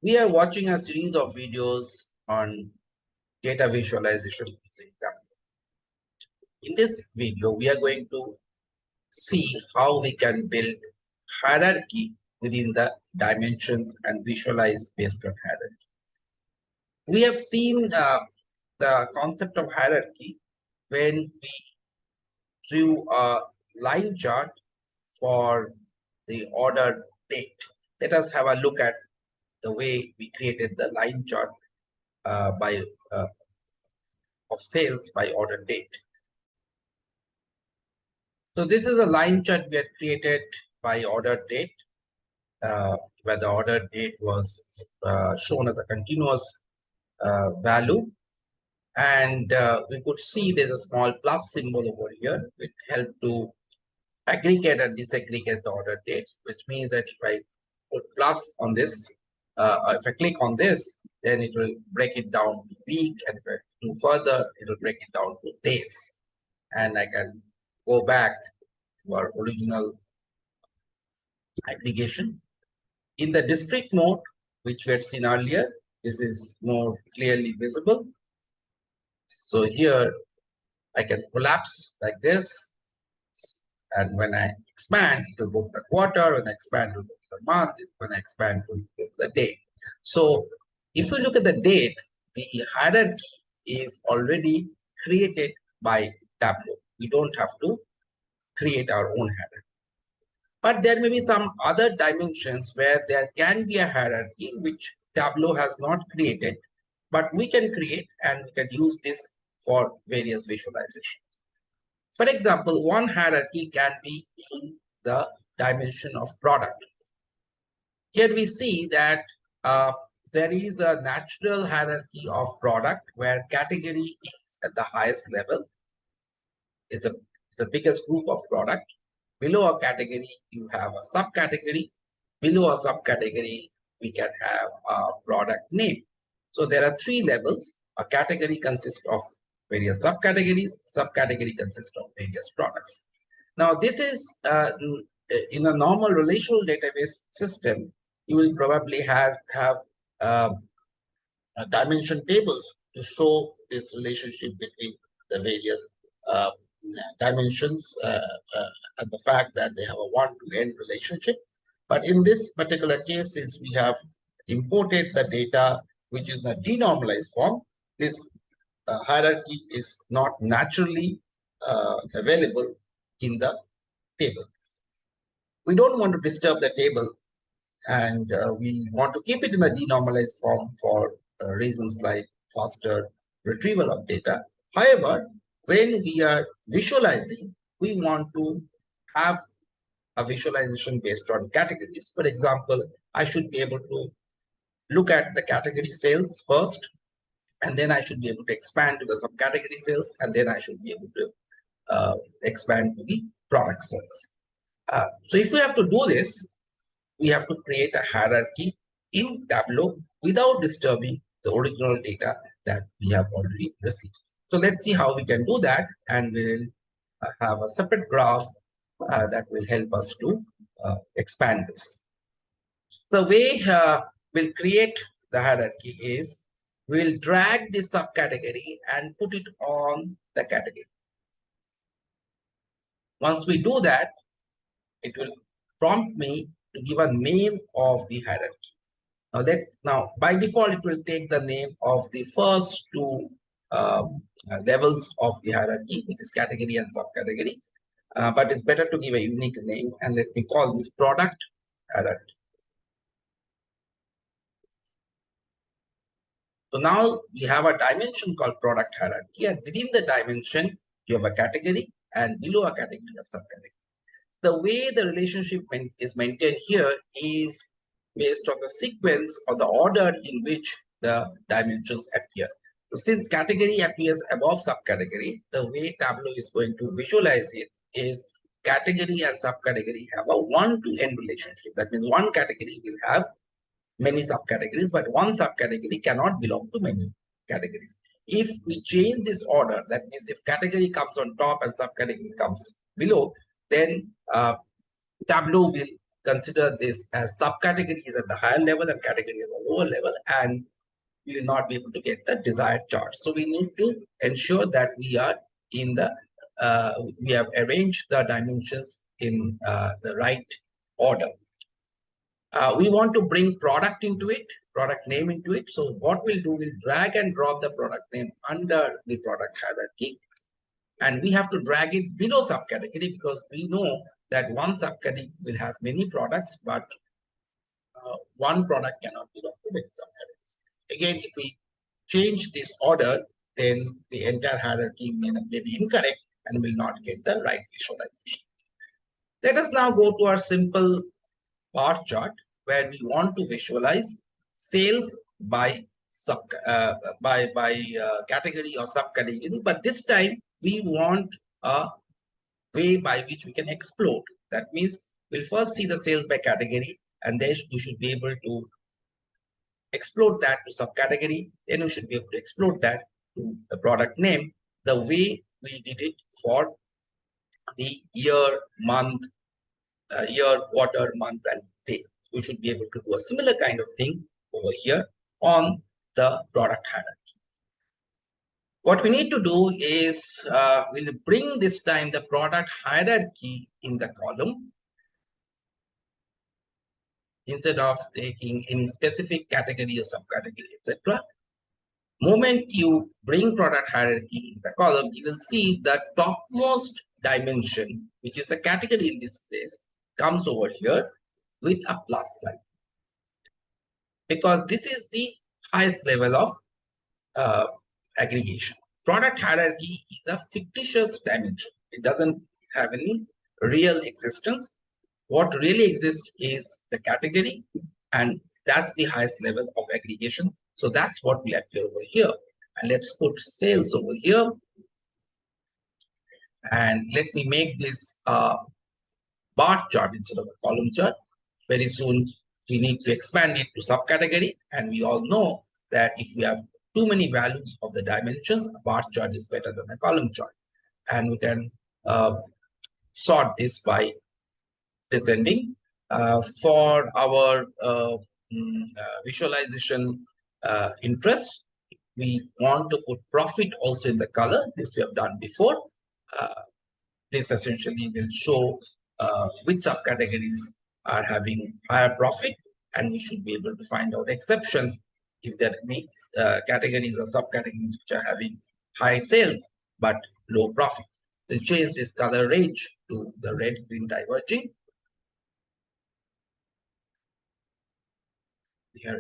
We are watching a series of videos on data visualization using Tableau. In this video, we are going to see how we can build hierarchy within the dimensions and visualize based on hierarchy. We have seen the concept of hierarchy when we drew a line chart for the order date. Let us have a look at the way we created the line chart by of sales by order date. So this is a line chart we had created by order date, where the order date was shown as a continuous value. And we could see there's a small plus symbol over here. It helped to aggregate and disaggregate the order dates, which means that if I put plus on this, if I click on this, then it will break it down to week, and if I do further, it will break it down to days. And I can go back to our original aggregation. In the discrete mode, which we had seen earlier, this is more clearly visible. So here I can collapse like this. And when I expand, it will go to the quarter. When I expand, it will go to the month. When I expand, it will go to the day. So if you look at the date, the hierarchy is already created by Tableau. We don't have to create our own hierarchy. But there may be some other dimensions where there can be a hierarchy which Tableau has not created, but we can create, and we can use this for various visualizations. For example, one hierarchy can be in the dimension of product. Here we see that there is a natural hierarchy of product where category is at the highest level, is the biggest group of product. Below a category, you have a subcategory. Below a subcategory, we can have a product name. So there are three levels. A category consists of various subcategories. Subcategory consists of various products. Now, this is in a normal relational database system, you will probably have dimension tables to show this relationship between the various dimensions and the fact that they have a one-to-n relationship. But in this particular case, since we have imported the data which is in a denormalized form, this hierarchy is not naturally available in the table. We don't want to disturb the table, and we want to keep it in a denormalized form for reasons like faster retrieval of data. However, when we are visualizing, we want to have a visualization based on categories. For example, I should be able to look at the category sales first, and then I should be able to expand to the subcategory sales, and then I should be able to expand to the product sales. So if we have to do this, we have to create a hierarchy in Tableau without disturbing the original data that we have already received. So let's see how we can do that, and we'll have a separate graph that will help us to expand this. The way we'll create the hierarchy is we'll drag this subcategory and put it on the category. Once we do that, it will prompt me to give a name of the hierarchy. Now by default, it will take the name of the first two levels of the hierarchy, which is category and subcategory. But it's better to give a unique name, and let me call this product hierarchy. So now we have a dimension called product hierarchy, and within the dimension, you have a category, and below a category of subcategory. The way the relationship is maintained here is based on the sequence or the order in which the dimensions appear. So since category appears above subcategory, the way Tableau is going to visualize it is category and subcategory have a one-to-n relationship. That means one category will have many subcategories, but one subcategory cannot belong to many categories. If we change this order, that means if category comes on top and subcategory comes below, then Tableau will consider this as subcategories at the higher level and categories at the lower level, and we will not be able to get the desired chart. So we need to ensure that we are in the we have arranged the dimensions in the right order. We want to bring product into it, product name into it. So what we'll do, we'll drag and drop the product name under the product hierarchy. And we have to drag it below subcategory because we know that one subcategory will have many products, but one product cannot belong to many subcategories. Again, if we change this order, then the entire hierarchy may be incorrect and will not get the right visualization. Let us now go to our simple bar chart where we want to visualize sales by category or subcategory, but this time we want a way by which we can explode. That means we'll first see the sales by category, and then we should be able to explode that to subcategory. Then we should be able to explode that to the product name the way we did it for the year, month, quarter, month, and day. We should be able to do a similar kind of thing over here on the product hierarchy. What we need to do is we'll bring this time the product hierarchy in the column instead of taking any specific category or subcategory, etc. Moment you bring product hierarchy in the column, you will see the topmost dimension, which is the category in this case, comes over here with a plus sign, because this is the highest level of aggregation. Product hierarchy is a fictitious dimension. It doesn't have any real existence. What really exists is the category, and that's the highest level of aggregation. So that's what will appear over here. And let's put sales over here. And let me make this bar chart instead of a column chart. Very soon, we need to expand it to subcategory. And we all know that if we have too many values of the dimensions, a bar chart is better than a column chart. And we can sort this by descending. For our visualization interest, we want to put profit also in the color. This we have done before. This essentially will show which subcategories are having higher profit, and we should be able to find out exceptions if there means categories or subcategories which are having high sales but low profit. We'll change this color range to the red, green diverging.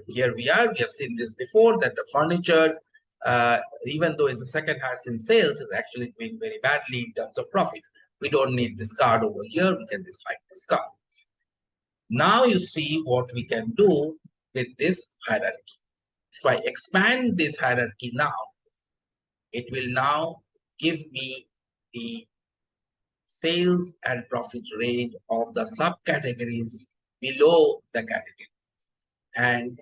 Here we are. We have seen this before, that the furniture, even though it's the second highest in sales, is actually doing very badly in terms of profit. We don't need this card over here. We can dislike this card. Now you see what we can do with this hierarchy. If I expand this hierarchy now, it will now give me the sales and profit range of the subcategories below the category. And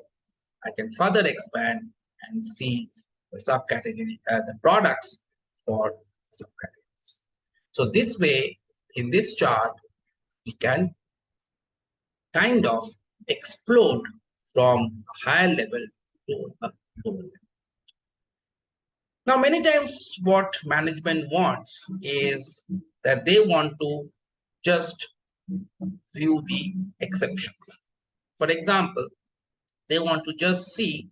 I can further expand and see the subcategory, the products for subcategories. So this way, in this chart, we can kind of explode from a higher level to a lower level. Now, many times what management wants is that they want to just view the exceptions. For example, they want to just see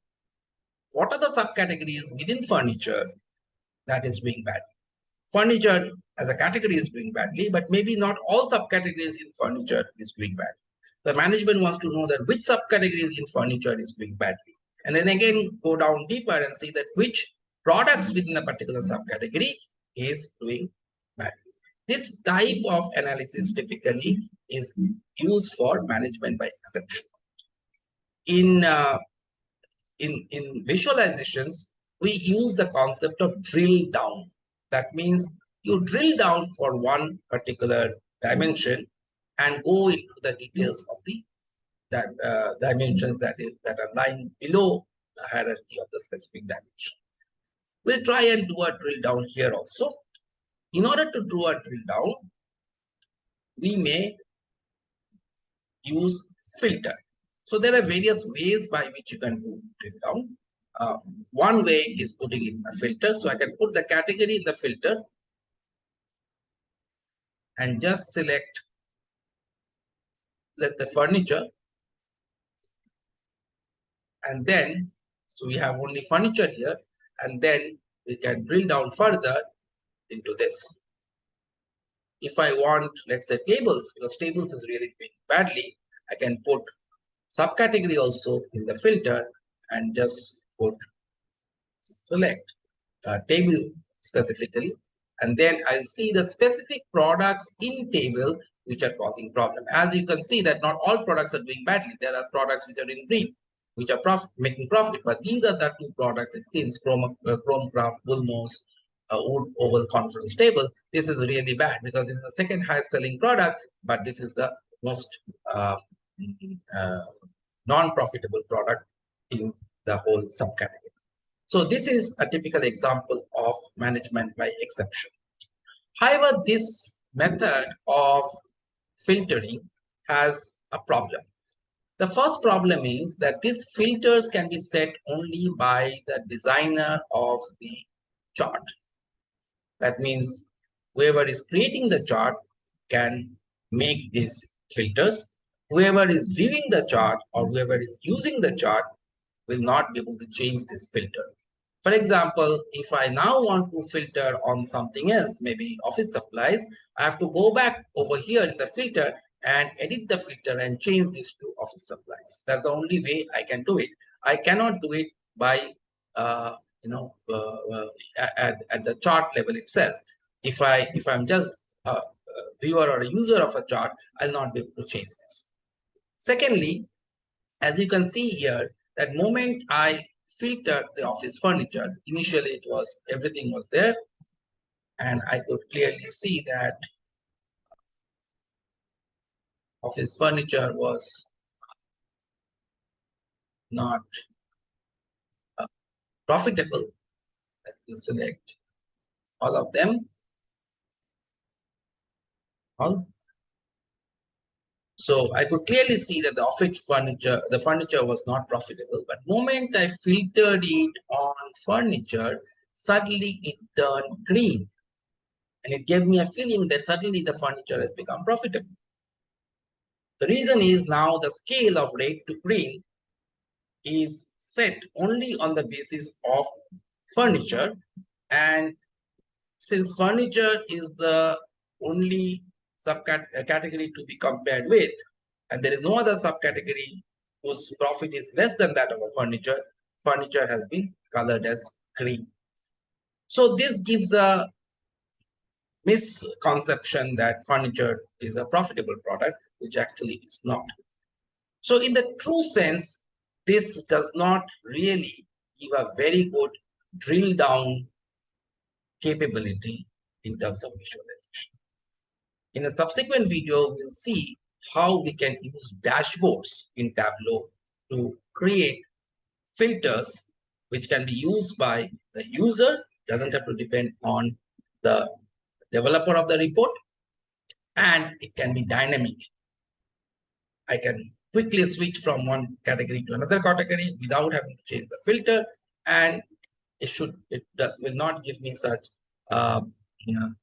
what are the subcategories within furniture that is doing badly. Furniture as a category is doing badly, but maybe not all subcategories in furniture is doing badly. The management wants to know that which subcategories in furniture is doing badly. And then again, go down deeper and see that which products within a particular subcategory is doing badly. This type of analysis typically is used for management by exception. In visualizations, we use the concept of drill down. That means you drill down for one particular dimension and go into the details of the dimensions that are lying below the hierarchy of the specific dimension. We'll try and do a drill down here also. In order to do a drill down, we may use filter. So there are various ways by which you can put it down. Uh, One way is putting it in a filter. So I can put the category in the filter and just select, let's say, furniture. And then, so we have only furniture here. And then we can drill down further into this. If I want, let's say, tables, because tables is really doing badly, I can put subcategory also in the filter and just put select table specifically, and then I'll see the specific products in table which are causing problem. As you can see that not all products are doing badly. There are products which are in green, which are making profit, but these are the two products, it seems, Chromecraft, Bullnose, Wood Oval Conference Table. This is really bad because this is the second highest selling product, but this is the most uh, uh, non-profitable product in the whole subcategory. So this is a typical example of management by exception. However, this method of filtering has a problem. The first problem is that these filters can be set only by the designer of the chart. That means whoever is creating the chart can make these filters. Whoever is viewing the chart or whoever is using the chart will not be able to change this filter. For example, if I now want to filter on something else, maybe office supplies, I have to go back over here in the filter and edit the filter and change this to office supplies. That's the only way I can do it. I cannot do it by uh, at the chart level itself. If I'm just a viewer or a user of a chart, I'll not be able to change this. Secondly, as you can see here, that moment I filtered the office furniture, initially it was everything was there, and I could clearly see that office furniture was not uh, profitable. Let me select all of them. All. So I could clearly see that the furniture was not profitable. But moment I filtered it on furniture, suddenly it turned green. And it gave me a feeling that suddenly the furniture has become profitable. The reason is now the scale of red to green is set only on the basis of furniture, and since furniture is the only subcategory to be compared with, and there is no other subcategory whose profit is less than that of a furniture has been colored as green. So this gives a misconception that furniture is a profitable product, which actually is not. So in the true sense, this does not really give a very good drill down capability in terms of visualization. In a subsequent video, we'll see how we can use dashboards in Tableau to create filters which can be used by the user, doesn't have to depend on the developer of the report, and it can be dynamic. I can quickly switch from one category to another category without having to change the filter, and it will not give me such uh, you know,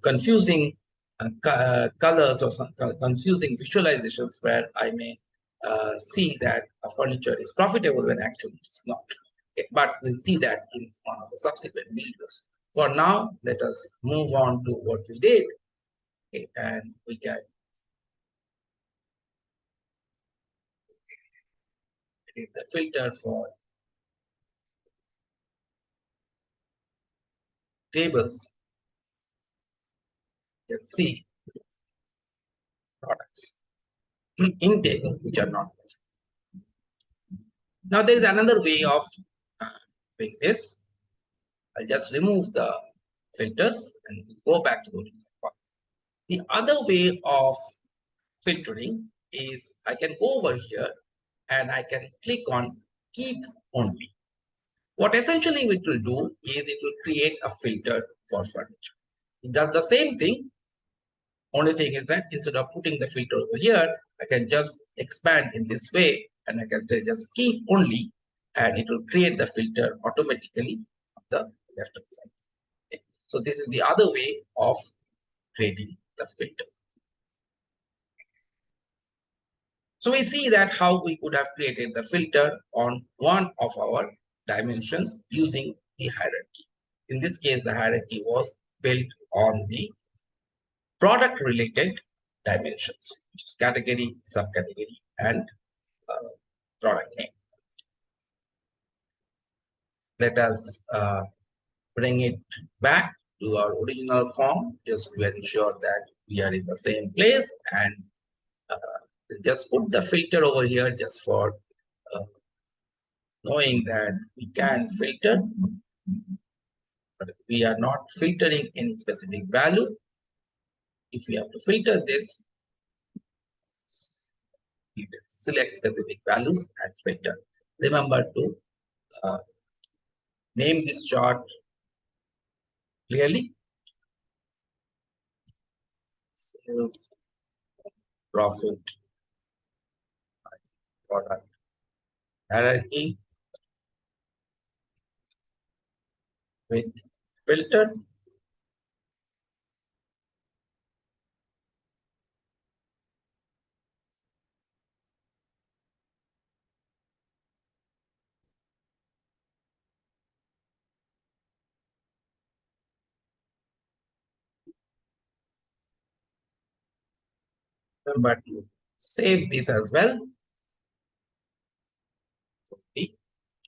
confusing colors or some confusing visualizations where I may see that a furniture is profitable when actually it's not. Okay, but we'll see that in one of the subsequent videos. For now, let us move on to what we did, okay, and we can edit the filter for tables. You can see products in table which are not profitable. Now there is another way of doing this. I'll just remove the filters and go back to the original one. The other way of filtering is I can go over here and I can click on keep only. What essentially it will do is it will create a filter for furniture. It does the same thing, Only thing is that instead of putting the filter over here, I can just expand in this way and I can say just keep only and it will create the filter automatically on the left hand side. Okay. So this is the other way of creating the filter. So we see that how we could have created the filter on one of our dimensions using the hierarchy. In this case, the hierarchy was built on the product related dimensions, which is category, subcategory, and uh, product name. Let us bring it back to our original form just to ensure that we are in the same place, and uh, just put the filter over here just for uh, knowing that we can filter, but we are not filtering any specific value. If we have to filter this, we will select specific values and filter. Remember to uh, name this chart clearly. Sales, profit, product hierarchy with filter. Remember to save this as well. We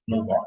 move on.